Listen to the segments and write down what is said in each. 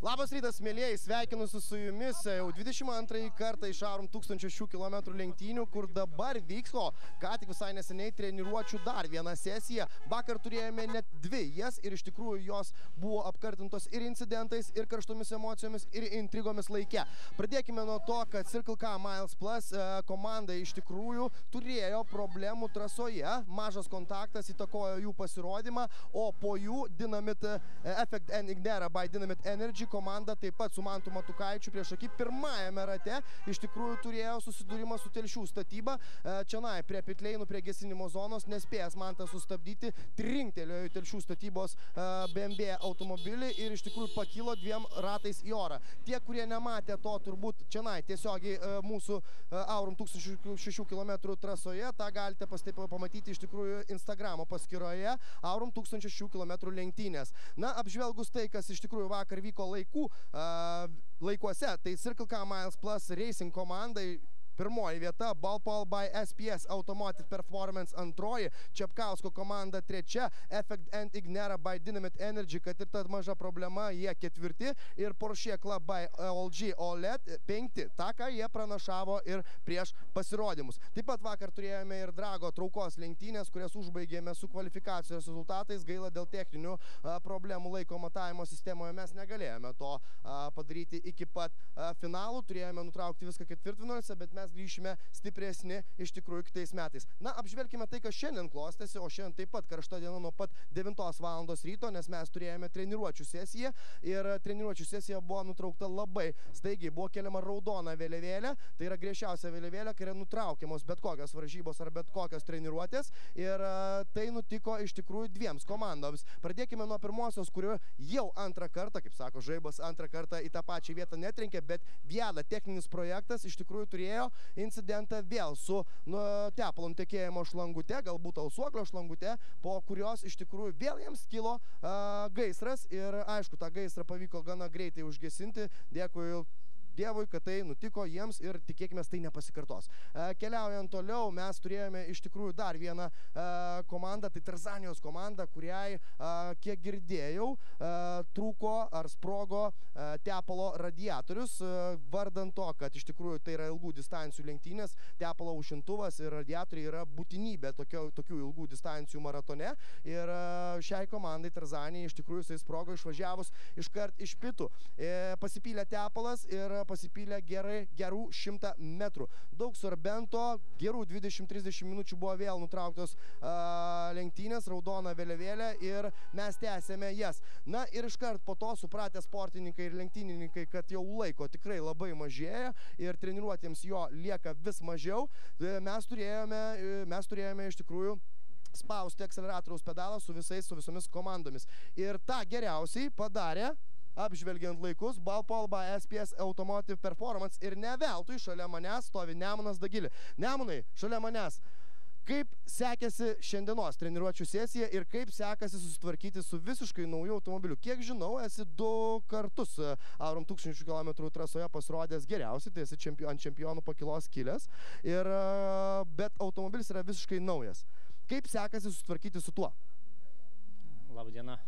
Labas rytas, mėlėjai, sveikinusi su jumis jau 22 kartą iš Aurum 1000 km lenktynių, kur dabar vyko, ką tik visai neseniai treniruočių dar vieną sesiją. Vakar turėjome net dvi jas ir iš tikrųjų jos buvo apkartintos ir incidentais, ir karštomis emocijomis, ir intrigomis laike. Pradėkime nuo to, kad Circle K Miles Plus komanda iš tikrųjų turėjo problemų trasoje, mažas kontaktas įtakojo jų pasirodymą, o po jų Dynamit Effect and Ignera by Dynamit Energy komanda taip pat su Mantu Matukaičiu priešaky pirmajame rate iš tikrųjų turėjo susidūrimą su Telšių statyba. Čionai prie pitleinų, prie gesinimo zonos nespėjęs Mantas sustabdyti, trinktelėjo į Telšių statybos BMW automobilį ir iš tikrųjų pakilo dviem ratais į orą. Tie, kurie nematė to, turbūt čionai tiesiogiai mūsų Aurum 1006 km trasoje, tą galite pamatyti iš tikrųjų Instagramo paskyroje Aurum 1006 km lenktynės. Na, apžvelgus tai, kas iš tikrųjų vakar vyko laikuose, tai Circle K Miles Plus Racing komandai pirmoji vieta, Ballpole by SPS Automotive Performance antroji, Čepkausko komanda trečia, Effect and Ignera by Dynamit Energy, kad ir ta maža problema, jie ketvirti, ir Porsche Club by LG OLED penkti, tą ką jie pranašavo ir prieš pasirodymus. Taip pat vakar turėjome ir Drago traukos lenktynės, kurias užbaigėme su kvalifikacijos rezultatais, gaila dėl techninių problemų laiko matavimo sistemoje mes negalėjome to padaryti iki pat finalų, turėjome nutraukti viską ketvirtfinaliuose, bet mes grįšime stipresni iš tikrųjų kitais metais. Na, apžvelkime tai, kas šiandien klostėsi, o šiandien taip pat karšta diena nuo pat 9 valandos ryto, nes mes turėjome treniruočių sesiją ir treniruočių sesija buvo nutraukta labai staigiai, buvo keliama raudona vėliavėlė, tai yra griežčiausia vėliavėlė, kai yra nutraukiamos bet kokios varžybos ar bet kokios treniruotės ir tai nutiko iš tikrųjų dviems komandoms. Pradėkime nuo pirmosios, kurio jau antrą kartą, kaip sako žaibas, antrą kartą į tą pačią vietą netrenkė, bet Viada techninis projektas iš tikrųjų turėjo incidentą vėl su tepalo nutekėjimo šlangute, galbūt alsuoklio šlangute, po kurios iš tikrųjų vėl jiems kilo gaisras ir aišku, tą gaisrą pavyko gana greitai užgesinti. Dėkui Dievui, kad tai nutiko jiems ir tikėkime, tai nepasikartos. Keliaujant toliau, mes turėjome iš tikrųjų dar vieną komandą, tai Tarzanijos komanda, kuriai, kiek girdėjau, trūko ar sprogo tepalo radiatorius, vardant to, kad iš tikrųjų tai yra ilgų distancijų lenktynės, tepalo užšintuvas ir radiatoriai yra būtinybė tokių ilgų distancijų maratone ir šiai komandai Tarzanijai iš tikrųjų jisai sprogo išvažiavus iškart iš pitų. Pasipylė tepalas ir pasipylė gerų 100 metrų. Daug sorbento, gerų 20-30 minučių buvo vėl nutrauktos lenktynės, raudona vėliavėlė ir mes tęsėme jas. Na ir iškart po to supratę sportininkai ir lenktynininkai, kad jau laiko tikrai labai mažėja ir treniruotėms jo lieka vis mažiau, mes turėjome iš tikrųjų spausti akceleratoriaus pedalą su visomis komandomis. Ir tą geriausiai padarė, apžvelgiant laikus, Ballpole by SPS Automotive Performance ir ne veltui šalia manęs stovi Nemunas Dagili. Nemunai, šalia manęs, kaip sekėsi šiandienos treniruočių sesija ir kaip sekasi susitvarkyti su visiškai nauju automobiliu? Kiek žinau, esi 2 kartus Aurum 1000 km trasoje pasirodęs geriausiai, tai esi ant čempionų pakilos kilęs, bet automobilis yra visiškai naujas. Kaip sekasi susitvarkyti su tuo? Labą dieną.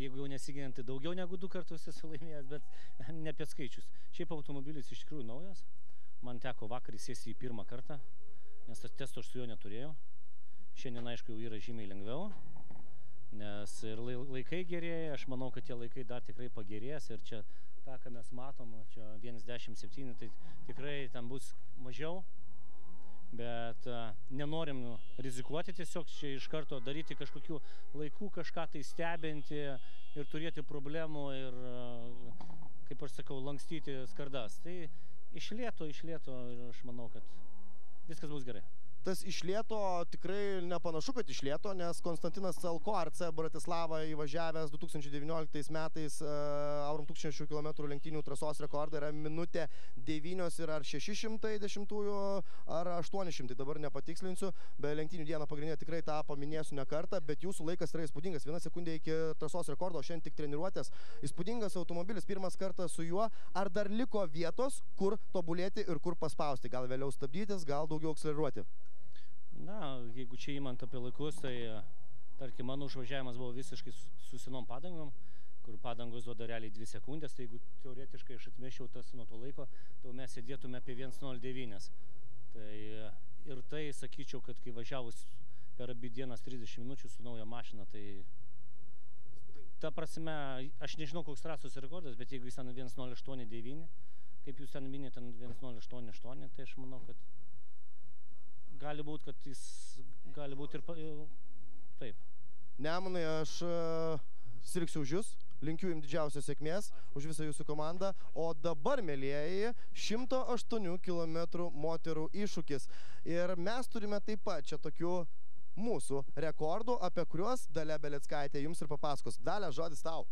Jeigu jau nesiginant, tai daugiau negu 2 kartus esu laimėjęs, bet ne apie skaičius. Šiaip automobilis iš tikrųjų naujas. Man teko vakar įsėsti į pirmą kartą, nes tas testo aš su juo neturėjau. Šiandien, aišku, jau yra žymiai lengviau, nes ir laikai gerėja. Aš manau, kad tie laikai dar tikrai pagerės ir čia tą, ką mes matom, čia 1.17, tai tikrai ten bus mažiau. Bet nenorim rizikuoti, tiesiog čia iš karto daryti kažkokių laikų, kažką tai stebinti ir turėti problemų ir, kaip aš sakau, lankstyti skardas. Tai iš lėto ir aš manau, kad viskas bus gerai. Tas iš lėto tikrai nepanašu, kad iš lėto, nes Konstantinas Celko RC Bratislavą įvažiavęs 2019 metais Aurum 1000 km lenktynių trasos rekordą yra minutė 9 ir ar 610 ar 800, dabar nepatikslinsiu, bet lenktynių dieną pagrindinė tikrai tą paminėsiu ne kartą, bet jūsų laikas yra įspūdingas, 1 sekundė iki trasos rekordo, šiandien tik treniruotės, įspūdingas automobilis, pirmas kartas su juo, ar dar liko vietos, kur tobulėti ir kur paspausti, gal vėliau stabdytis, gal daugiau akceleruoti? Na, jeigu čia įmant apie laikus, tai tarkim, mano užvažiavimas buvo visiškai su senom padangom, kur padangos duoda realiai 2 sekundės, tai jeigu teoretiškai aš atmešiau tas nuo to laiko, tai mes sėdėtume apie 1:09. Tai ir tai sakyčiau, kad kai važiavus per abi dienas 30 minučių su nauja mašina, tai ta prasme, aš nežinau, koks trasos rekordas, bet jeigu jis ten 1:08.9, kaip jūs ten minėte, 1:08.8, tai aš manau, kad gali būti, kad jis gali būti ir taip. Nemanai, aš sirgsiu už jūs, linkiu jums didžiausios sėkmės, už visą jūsų komandą. O dabar, mielieji, 108 km moterų iššūkis. Ir mes turime taip pat čia tokių mūsų rekordų, apie kuriuos Dalia Beleckaitė jums ir papasakos. Dalia, žodis tau.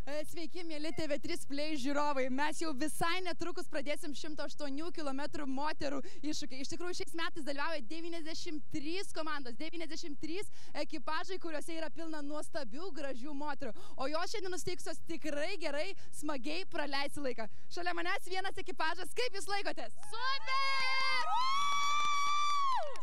Sveiki, mėly TV3 Play žiūrovai. Mes jau visai netrukus pradėsim 108 km moterų iššūkį. Iš tikrųjų, šiais metais dalyvauja 93 komandos, 93 ekipažai, kuriuose yra pilna nuostabių, gražių moterų. O jos šiandien nusteikusios tikrai gerai, smagiai praleisti laiką. Šalia manęs vienas ekipažas. Kaip jūs laikotės? Super!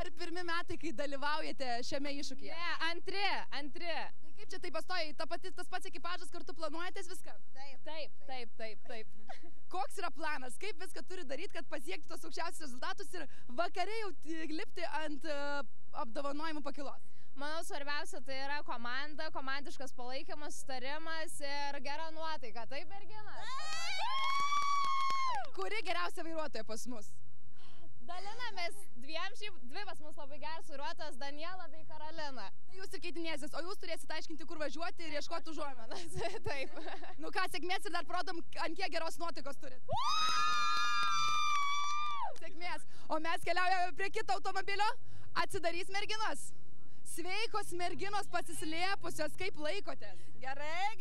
Ar pirmi metai, kai dalyvaujate šiame iššūkyje? Ne, antri. Tai kaip čia taip pastoja, tas pats ekipažas kartu planuojatės viską? Taip. Koks yra planas? Kaip viską turi daryti, kad pasiekti tos aukščiausius rezultatus ir vakare jau lipti ant apdovanojimų pakilos? Manau, svarbiausia tai yra komanda, komandiškas palaikymas, sutarimas ir gera nuotaika. Taip, merginas? Kuri geriausia vairuotoja pas mus? Dalinamės dvi pas mus labai geras vairuotojas, Daniela bei Karolina. Tai jūs ir keitinėsis, o jūs turėsite aiškinti, kur važiuoti ir ieškoti užuominas. Taip. Nu ką, sėkmės ir dar parodom, ant kiek geros nuotaikos turit. Sėkmės. O mes keliaujame prie kito automobilio. Atsidarys merginos. Sveikos merginos pasislėpusios, kaip laikotės? Gerai.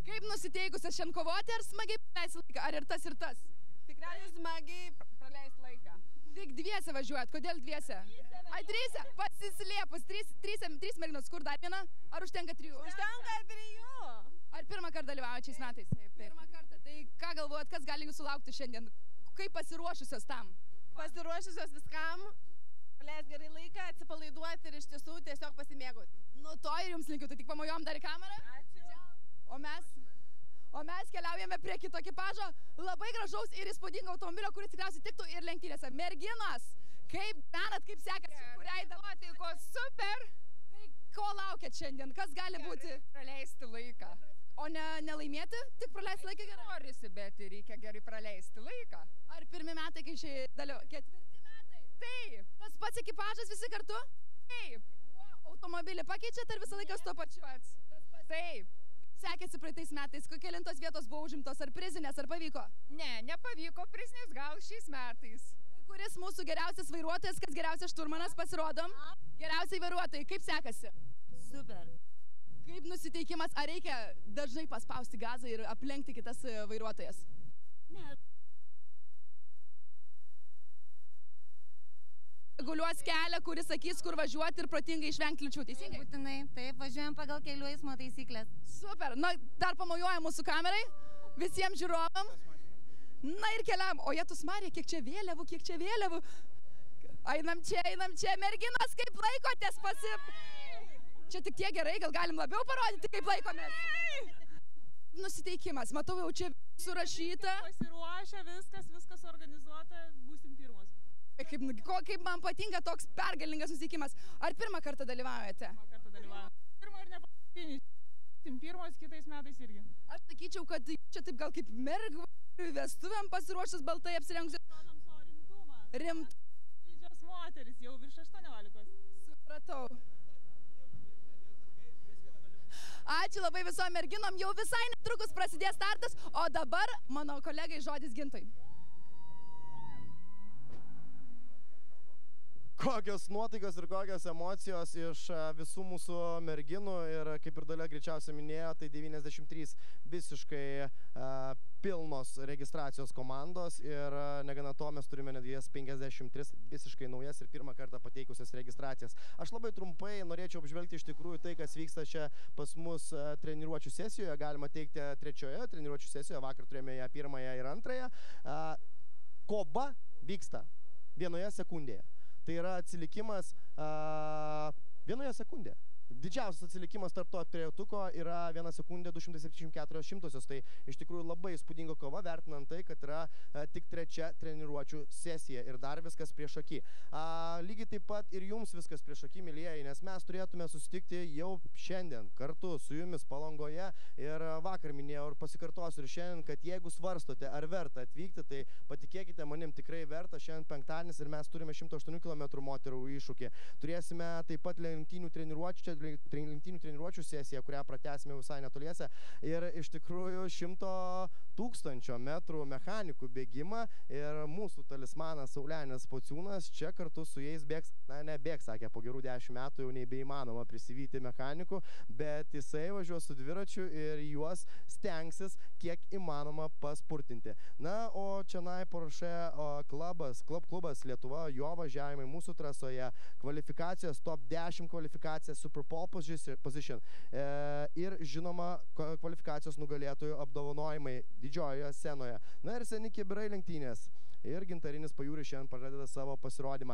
Kaip nusiteikusios šiandien kovoti, ar smagiai praleisti laiką, ar ir tas? Tikrai smagiai praleisti laiką. Tik dviese važiuojat, kodėl dviese? Ai, tryse, pasislėpus, trys merginos, kur dar viena? Ar užtenka 3? Užtenka 3. Ar pirmą kartą dalyvaujat šiais metais? Taip. Pirmą kartą. Tai ką galvojat, kas gali jūsų laukti šiandien? Kaip pasiruošusios tam? Pasiruošusios viskam, praleisti gerai laiką, atsipalaiduoti ir iš tiesų tiesiog pasimėgauti. Nu to ir jums linkiu, tai tik pamojom dar į kamerą. Ačiū. O mes keliaujame prie kito ekipažo, labai gražaus ir įspūdingo automobilio, kuris tikriausiai tiktų ir lenktynėse. Merginos, kaip gyvenat, kaip sekasi, kuriai nuotaikos super. Tai ko laukiat šiandien, kas gali būti? Praleisti laiką. O nelaimėti, tik praleisti laiką gerai? Norisi, bet reikia gerai praleisti laiką. Ar pirmi metai, kai šiai dalyvauja? 4 metai? Taip. Tas pats ekipažas visi kartu? Taip. Automobilį pakeičiat ar visą laiką su to pačiu? Taip. Sekėsi praeitais metais, kelintos vietos buvo užimtos, ar prizinės, ar pavyko? Ne, nepavyko, prizinės gal šiais metais. Tai kuris mūsų geriausias vairuotojas, kas geriausias šturmanas, pasirodom? Geriausiai vairuotojai, kaip sekasi? Super. Kaip nusiteikimas, ar reikia dažnai paspausti gazą ir aplenkti kitas vairuotojas? Ne. Guliuos kelią, kuris sakys, kur važiuoti ir protingai išvengti liūčių, teisingai? Būtinai, taip, važiuojam pagal kelių eismo taisyklės. Super, na, dar pamojuojam mūsų kamerai, visiems žiūrovam. Na ir keliam, o Jėtus Marija, kiek čia vėliavų. Einam čia, merginos, kaip laikotės Čia tik tiek gerai, gal galim labiau parodyti, kaip laikomės. Nusiteikimas, matau jau čia surašyta. Pasiruošę, viskas organizuota, būsim pirmos. Kaip man patinka toks pergalingas nusiteikimas. Ar pirmą kartą dalyvaujate? Pirmą kartą dalyvaujame. Pirmą ir nepaskutinį. Pirmos kitais metais irgi. Aš sakyčiau, kad čia taip gal kaip mergvų vestuvėm pasiruošęs baltai apsirengusios. Rodom savo rimtumą. Didžios moteris, jau virš 18. Supratau. Ačiū labai visom merginom, jau visai netrukus prasidės startas, o dabar mano kolegai žodis Gintui. Kokios nuotaikos ir kokios emocijos iš visų mūsų merginų ir kaip ir Dalia greičiausiai minėjo, tai 93 visiškai pilnos registracijos komandos ir negana to mes turime netgi 53 visiškai naujas ir pirmą kartą pateikusias registracijas. Aš labai trumpai norėčiau apžvelgti iš tikrųjų tai, kas vyksta čia pas mus treniruočių sesijoje, galima teikti trečioje treniruočių sesijoje, vakar turėjome ją pirmąją ir antrąją. Kova vyksta 1 sekundėje. Tai yra atsilikimas 1 sekundėje. Didžiausias atsilikimas tarp to trejetuko yra 1 sekundė 274 tai iš tikrųjų labai įspūdinga kova, vertinant tai, kad yra tik 3 treniruočių sesija ir dar viskas prieš akį. Lygiai taip pat ir jums viskas prieš akį, mylieji, nes mes turėtume susitikti jau šiandien kartu su jumis Palangoje ir vakar minėjau ir pasikartosiu ir šiandien, kad jeigu svarstote, ar verta atvykti, tai patikėkite manim, tikrai verta. Šiandien penktadienis ir mes turime 108 km moterų iššūkį. Turėsime taip pat lenktynių treniruočių sesiją, kurią pratęsime visai netoliese. Ir iš tikrųjų 100 000 metrų mechanikų bėgimą ir mūsų talismanas Saulenis Pociūnas čia kartu su jais bėgs, nebėgs, sakė, po gerų 10 metų jau nebeįmanoma prisivyti mechanikų, bet jisai važiuos su dviračiu ir juos stengsis kiek įmanoma paspurtinti. Na, o čianai Porsche klubas Lietuva, jo važiavimai mūsų trasoje, kvalifikacijos, top 10 kvalifikacija, Super Pole Position ir žinoma kvalifikacijos nugalėtojų apdovanojimai didžiojoje scenoje. Na ir seni kibirai lenktynės. Ir Gintarinis Pajūris šiandien pradeda savo pasirodymą.